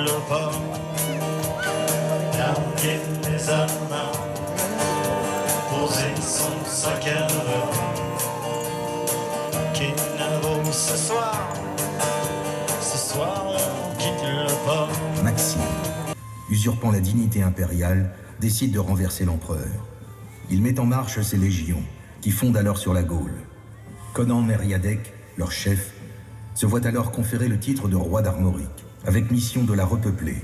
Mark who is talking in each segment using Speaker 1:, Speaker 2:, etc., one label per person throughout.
Speaker 1: le pas, larguer les amants, poser son sac à dos, Kinavo ce soir on quitte le pas.
Speaker 2: Maxime, usurpant la dignité impériale, décide de renverser l'empereur. Il met en marche ses légions, qui fondent alors sur la Gaule. Conan Mériadec, leur chef, se voit alors conférer le titre de roi d'Armorique, avec mission de la repeupler,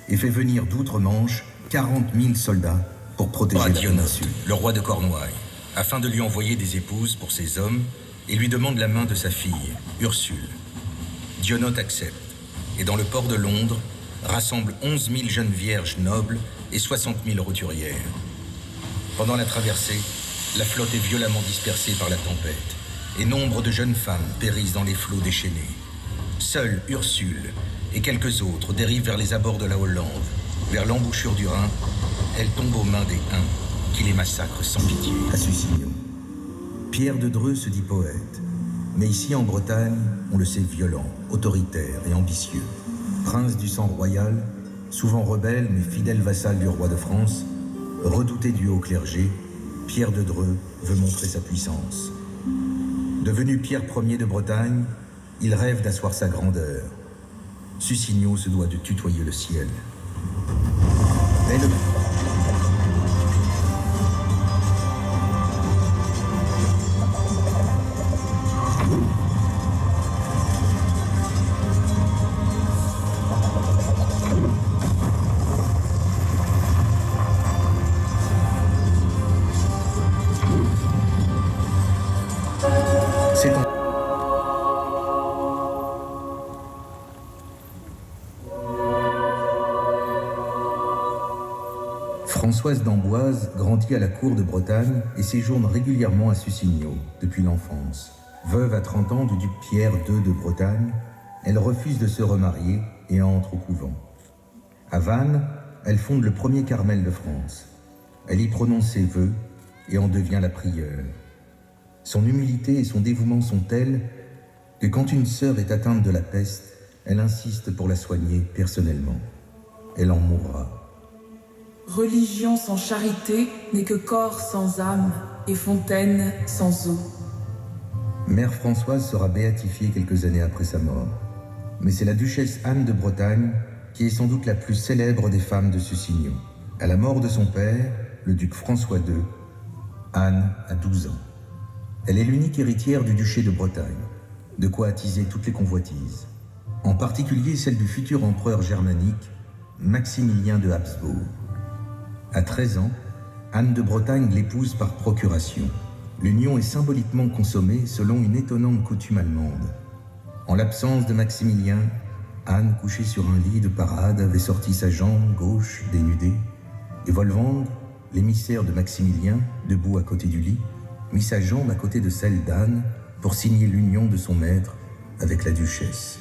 Speaker 2: et fait venir d'outre-Manche 40 000 soldats pour protéger la péninsule. Le roi de Cornouailles, afin de lui envoyer des épouses pour ses hommes, et lui demande la main de sa fille, Ursule. Dionote accepte, et dans le port de Londres, rassemble 11 000 jeunes vierges nobles et 60 000 roturières. Pendant la traversée, la flotte est violemment dispersée par la tempête, et nombre de jeunes femmes périssent dans les flots déchaînés. Seule Ursule et quelques autres dérivent vers les abords de la Hollande. Vers l'embouchure du Rhin, elles tombent aux mains des Huns, qui les massacrent sans pitié. À Sussignon, Pierre de Dreux se dit poète, mais ici en Bretagne, on le sait violent, autoritaire et ambitieux. Prince du sang royal, souvent rebelle mais fidèle vassal du roi de France, redouté du haut clergé, Pierre de Dreux veut montrer sa puissance. Devenu Pierre Ier de Bretagne, il rêve d'asseoir sa grandeur. Sussignon se doit de tutoyer le ciel. Mais le... Françoise d'Amboise grandit à la cour de Bretagne et séjourne régulièrement à Sussignon depuis l'enfance. Veuve à 30 ans du duc Pierre II de Bretagne, elle refuse de se remarier et entre au couvent. À Vannes, elle fonde le premier Carmel de France. Elle y prononce ses vœux et en devient la prieure. Son humilité et son dévouement sont tels que quand une sœur est atteinte de la peste, elle insiste pour la soigner personnellement. Elle en mourra.
Speaker 3: Religion sans charité n'est que corps sans âme et fontaine sans eau.
Speaker 2: Mère Françoise sera béatifiée quelques années après sa mort. Mais c'est la duchesse Anne de Bretagne qui est sans doute la plus célèbre des femmes de Sussignon. À la mort de son père, le duc François II, Anne a 12 ans. Elle est l'unique héritière du duché de Bretagne, de quoi attiser toutes les convoitises. En particulier celle du futur empereur germanique, Maximilien de Habsbourg. À 13 ans, Anne de Bretagne l'épouse par procuration. L'union est symboliquement consommée selon une étonnante coutume allemande. En l'absence de Maximilien, Anne, couchée sur un lit de parade, avait sorti sa jambe gauche dénudée, et Wolfgang, l'émissaire de Maximilien, debout à côté du lit, mit sa jambe à côté de celle d'Anne pour signer l'union de son maître avec la duchesse.